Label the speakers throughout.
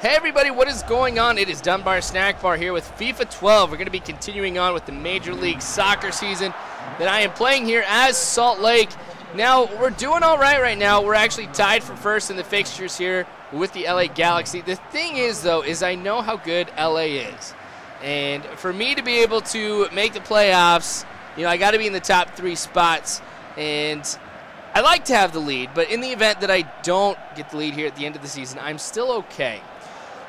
Speaker 1: Hey everybody, what is going on? It is Dunbar Snack Bar here with FIFA 12. We're going to be continuing on with the Major League Soccer season that I am playing here as Salt Lake. Now, we're doing all right now. We're actually tied for first in the fixtures here with the LA Galaxy. The thing is, though, is I know how good LA is. And for me to be able to make the playoffs, you know, I got to be in the top 3 spots. And I like to have the lead, but in the event that I don't get the lead here at the end of the season, I'm still okay.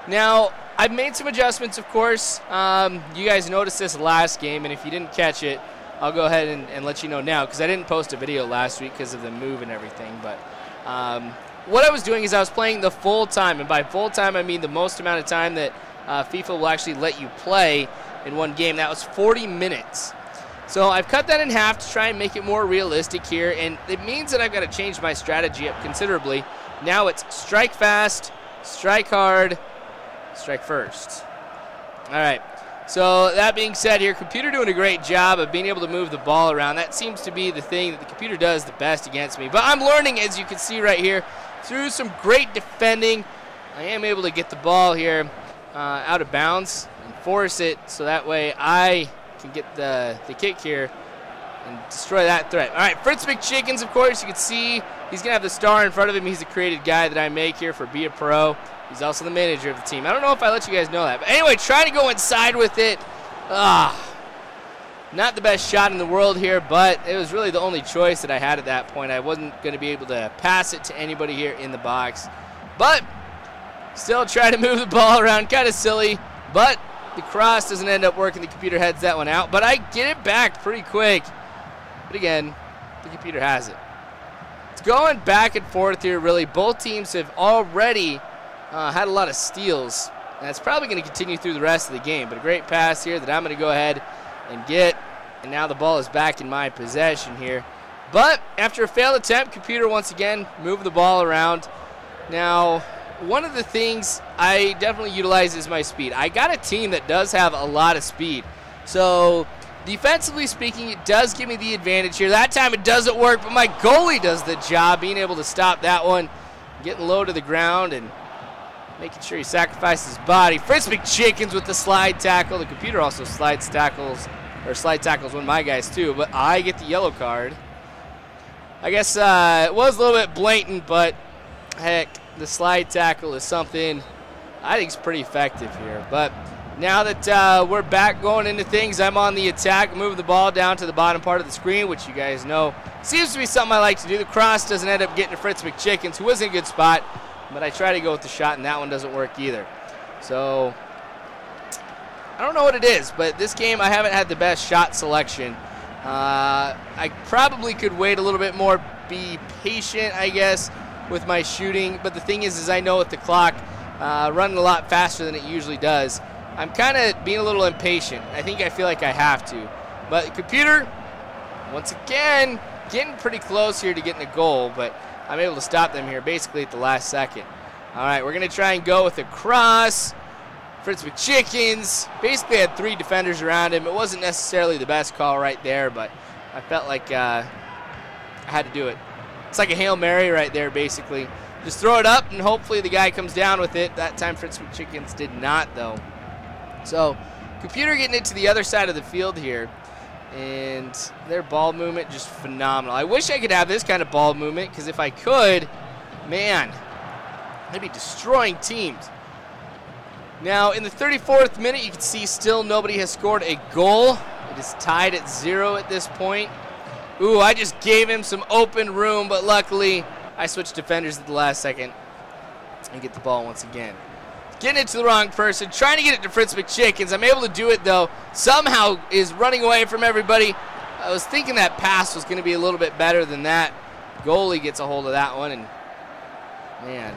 Speaker 1: Now, I've made some adjustments, of course. You guys noticed this last game, and if you didn't catch it, I'll go ahead and let you know now, because I didn't post a video last week because of the move and everything. But what I was doing is I was playing the full time, and by full time I mean the most amount of time that FIFA will actually let you play in one game. That was 40 minutes. So I've cut that in half to try and make it more realistic here, and it means that I've got to change my strategy up considerably. Now it's strike fast, strike hard, strike first. All right. So that being said here, computer doing a great job of being able to move the ball around. That seems to be the thing that the computer does the best against me. But I'm learning, as you can see right here, through some great defending. I am able to get the ball here out of bounds and force it so that way I can get the kick here and destroy that threat. All right, Fritz McChickens, of course, you can see he's going to have the star in front of him. He's the created guy that I make here for Be a Pro. He's also the manager of the team. I don't know if I let you guys know that. But anyway, trying to go inside with it. Not the best shot in the world here, but it was really the only choice that I had at that point. I wasn't going to be able to pass it to anybody here in the box. But still trying to move the ball around. Kind of silly, but the cross doesn't end up working. The computer heads that one out, but I get it back pretty quick. But again, the computer has it. It's going back and forth here, really. Both teams have already had a lot of steals, and that's probably going to continue through the rest of the game. But a great pass here that I'm going to go ahead and get, and now the ball is back in my possession here. But after a failed attempt, computer once again moved the ball around. Now, one of the things I definitely utilize is my speed. I got a team that does have a lot of speed. So defensively speaking, it does give me the advantage here. That time it doesn't work, but my goalie does the job, being able to stop that one, getting low to the ground and making sure he sacrifices his body. Fritz McChickens with the slide tackle. The computer also slide tackles one of my guys too, but I get the yellow card. I guess it was a little bit blatant, but heck, the slide tackle is something I think is pretty effective here. But now that we're back going into things, I'm on the attack, moving the ball down to the bottom part of the screen, which you guys know seems to be something I like to do. The cross doesn't end up getting to Fritz McChickens, who was in a good spot, but I try to go with the shot, and that one doesn't work either. So I don't know what it is, but this game I haven't had the best shot selection. I probably could wait a little bit more, be patient, I guess, with my shooting. But the thing is I know with the clock running a lot faster than it usually does, I'm kind of being a little impatient. I feel like I have to. But the computer, once again, getting pretty close here to getting a goal, but I'm able to stop them here basically at the last second. All right, we're going to try and go with a cross. Fritz McChickens basically had 3 defenders around him. It wasn't necessarily the best call right there, but I felt like I had to do it. It's like a Hail Mary right there, basically. Just throw it up, and hopefully the guy comes down with it. That time Fritz McChickens did not, though. So computer getting it to the other side of the field here. And their ball movement just phenomenal. I wish I could have this kind of ball movement, because if I could, man, I'd be destroying teams. Now, in the 34th minute, you can see still nobody has scored a goal. It is tied at 0 at this point. Ooh, I just gave him some open room, but luckily I switched defenders at the last second and get the ball once again. Getting it to the wrong person, trying to get it to Fritz McChickens. I'm able to do it, though. Somehow is running away from everybody. I was thinking that pass was going to be a little bit better than that. Goalie gets a hold of that one, and man.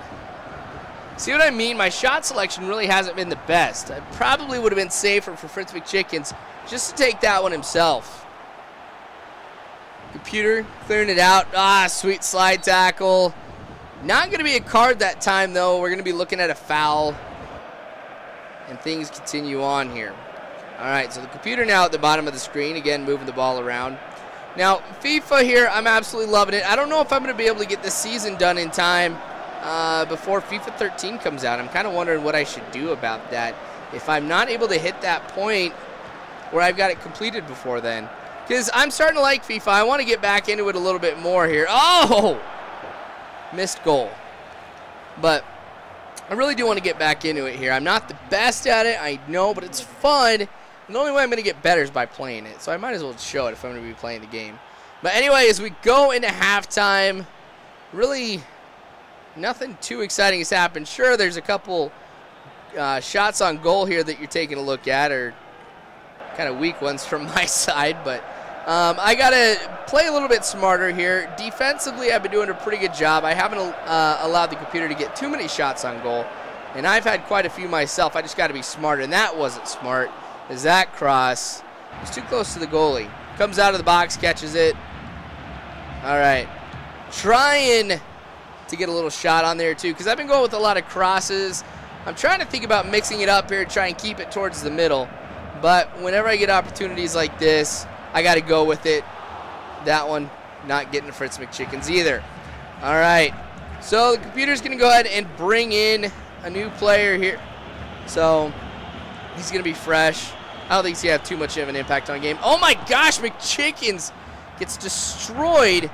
Speaker 1: See what I mean? My shot selection really hasn't been the best. I probably would have been safer for Fritz McChickens just to take that one himself. Computer clearing it out. Sweet slide tackle. Not going to be a card that time, though. We're going to be looking at a foul. And things continue on here. All right, so the computer now at the bottom of the screen, again, moving the ball around. Now, FIFA here, I'm absolutely loving it. I don't know if I'm going to be able to get this season done in time before FIFA 13 comes out. I'm kind of wondering what I should do about that. If I'm not able to hit that point where I've got it completed before then. Because I'm starting to like FIFA. I want to get back into it a little bit more here. Oh! Missed goal. But I really do want to get back into it here. I'm not the best at it, I know, but it's fun. And the only way I'm going to get better is by playing it. So I might as well show it if I'm going to be playing the game. But anyway, as we go into halftime, really nothing too exciting has happened. Sure, there's a couple shots on goal here that you're taking a look at, or kind of weak ones from my side, but I got to play a little bit smarter here. Defensively, I've been doing a pretty good job. I haven't allowed the computer to get too many shots on goal, and I've had quite a few myself. I just got to be smarter, and that wasn't smart, as that cross was too close to the goalie. Comes out of the box, catches it. All right. Trying to get a little shot on there, too, because I've been going with a lot of crosses. I'm trying to think about mixing it up here, try and keep it towards the middle. But whenever I get opportunities like this, I got to go with it. That one, not getting to Fritz McChickens either. All right. So the computer's going to go ahead and bring in a new player here. So he's going to be fresh. I don't think he's going to have too much of an impact on the game. Oh, my gosh, McChickens gets destroyed.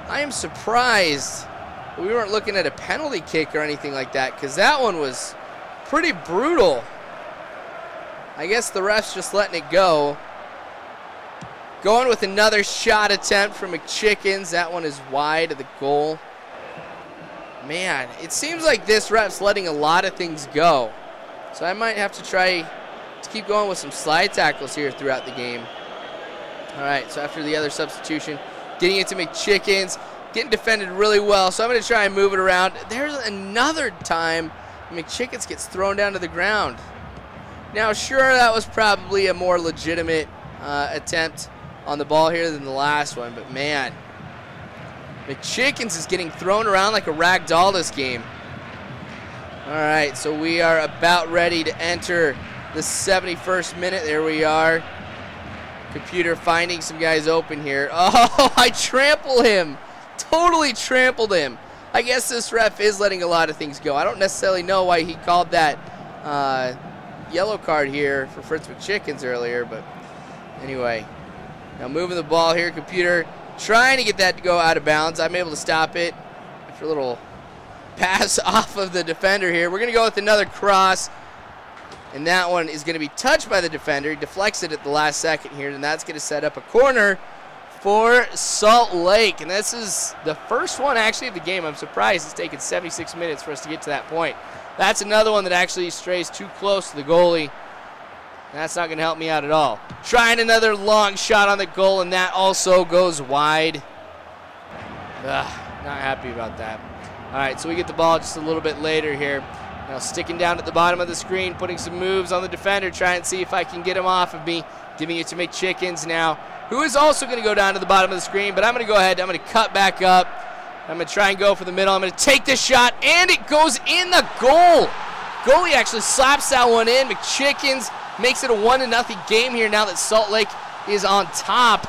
Speaker 1: I am surprised we weren't looking at a penalty kick or anything like that, because that one was pretty brutal. I guess the ref's just letting it go. Going with another shot attempt from McChickens. That one is wide of the goal. Man, it seems like this ref's letting a lot of things go. So I might have to try to keep going with some slide tackles here throughout the game. All right, so after the other substitution, getting it to McChickens, getting defended really well. So I'm going to try and move it around. There's another time McChickens gets thrown down to the ground. Now, sure, that was probably a more legitimate attempt on the ball here than the last one, but man, McChickens is getting thrown around like a rag doll this game. All right, so we are about ready to enter the 71st minute. There we are. Computer finding some guys open here. Oh, I trample him. Totally trampled him. I guess this ref is letting a lot of things go. I don't necessarily know why he called that yellow card here for Fritz McChickens earlier, but anyway. Now moving the ball here, computer trying to get that to go out of bounds. I'm able to stop it after a little pass off of the defender here. We're going to go with another cross, and that one is going to be touched by the defender. He deflects it at the last second here, and that's going to set up a corner for Salt Lake. And this is the first one actually of the game. I'm surprised it's taken 76 minutes for us to get to that point. That's another one that actually strays too close to the goalie. That's not going to help me out at all. Trying another long shot on the goal, and that also goes wide. Not happy about that. All right, so we get the ball just a little bit later here. Now sticking down at the bottom of the screen, putting some moves on the defender, trying to see if I can get him off of me. Giving it to McChickens now, who is also going to go down to the bottom of the screen, but I'm going to go ahead. I'm going to cut back up. I'm going to try and go for the middle. I'm going to take this shot, and it goes in the goal. Goalie actually slaps that one in. McChickens makes it a 1-0 game here now that Salt Lake is on top.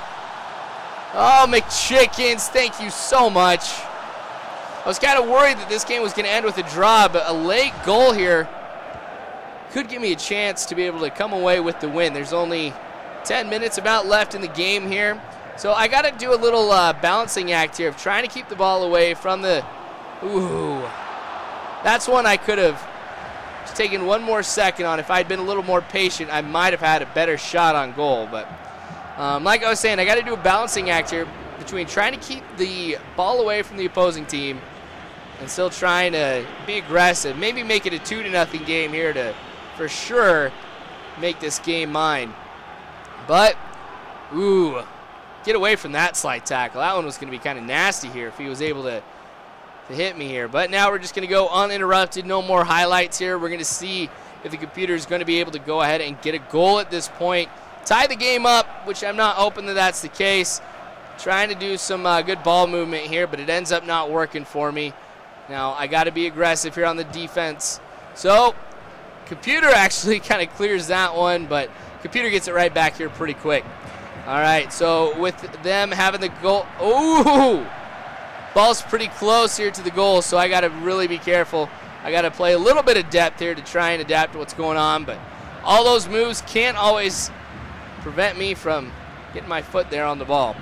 Speaker 1: Oh, McChickens, thank you so much. I was kind of worried that this game was going to end with a draw, but a late goal here could give me a chance to be able to come away with the win. There's only 10 minutes about left in the game here. So I got to do a little balancing act here of trying to keep the ball away from the... Ooh. That's one I could have just taken one more second on. If I'd been a little more patient, I might have had a better shot on goal. But like I was saying, I got to do a balancing act here between trying to keep the ball away from the opposing team and still trying to be aggressive. Maybe make it a 2-0 game here to, for sure, make this game mine. But, ooh, get away from that slide tackle. That one was going to be kind of nasty here if he was able to hit me here. But now we're just going to go uninterrupted. No more highlights here. We're going to see if the computer is going to be able to go ahead and get a goal at this point. Tie the game up, which I'm not hoping that that's the case. Trying to do some good ball movement here, but it ends up not working for me. Now, I got to be aggressive here on the defense. So, computer actually kind of clears that one, but computer gets it right back here pretty quick. All right, so with them having the goal. Ooh! Ball's pretty close here to the goal, so I got to really be careful. I got to play a little bit of depth here to try and adapt to what's going on, but all those moves can't always prevent me from getting my foot there on the ball.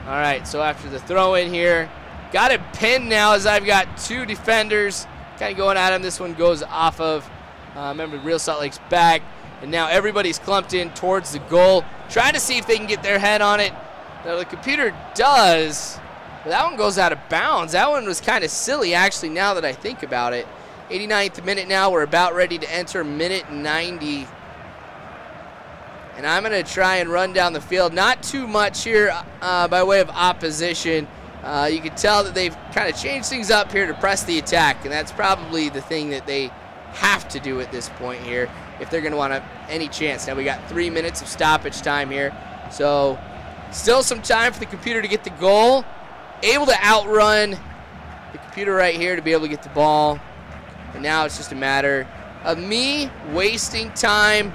Speaker 1: All right, so after the throw in here, got it pinned now as I've got 2 defenders kind of going at him. This one goes off of, remember, Real Salt Lake's back, and now everybody's clumped in towards the goal, trying to see if they can get their head on it. Now the computer does, but that one goes out of bounds. That one was kind of silly, actually, now that I think about it. 89th minute now. We're about ready to enter minute 90. And I'm going to try and run down the field. Not too much here by way of opposition. You can tell that they've kind of changed things up here to press the attack, and that's probably the thing that they have to do at this point here if they're going to want any chance. Now we got 3 minutes of stoppage time here, so still some time for the computer to get the goal. Able to outrun the computer right here to be able to get the ball, and now it's just a matter of me wasting time.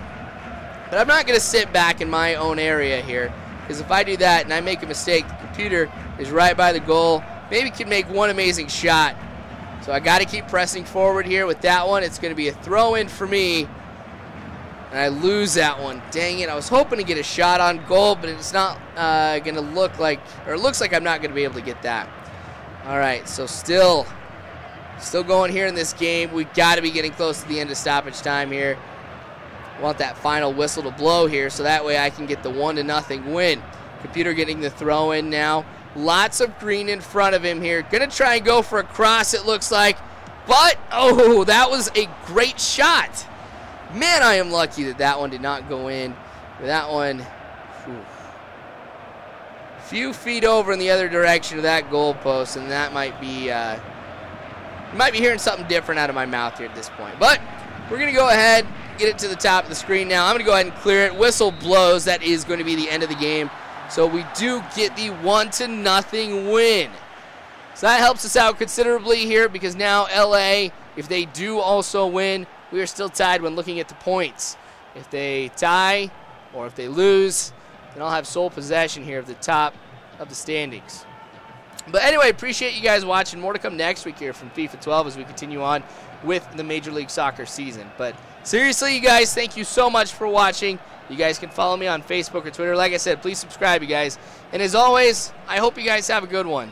Speaker 1: But I'm not going to sit back in my own area here, because if I do that and I make a mistake, the computer is right by the goal, maybe can make one amazing shot. So I got to keep pressing forward here with that one. It's going to be a throw-in for me, and I lose that one. Dang it, I was hoping to get a shot on goal, but it's not going to look like, or it looks like I'm not going to be able to get that. All right, so still going here in this game. We've got to be getting close to the end of stoppage time here. Want that final whistle to blow here so that way I can get the 1-0 win. Computer getting the throw in now. Lots of green in front of him here. Gonna try and go for a cross, it looks like. But, oh, that was a great shot. Man, I am lucky that that one did not go in. That one, whew, few feet over in the other direction of that goal post, and that might be, you might be hearing something different out of my mouth here at this point. But we're gonna go ahead, get it to the top of the screen now. I'm going to go ahead and clear it. Whistle blows. That is going to be the end of the game. So we do get the 1-0 win. So that helps us out considerably here, because now LA, if they do also win, we are still tied when looking at the points. If they tie or if they lose, then I'll have sole possession here of the top of the standings. But anyway, appreciate you guys watching. More to come next week here from FIFA 12 as we continue on with the Major League Soccer season. But seriously, you guys, thank you so much for watching. You guys can follow me on Facebook or Twitter. Like I said, please subscribe, you guys. And as always, I hope you guys have a good one.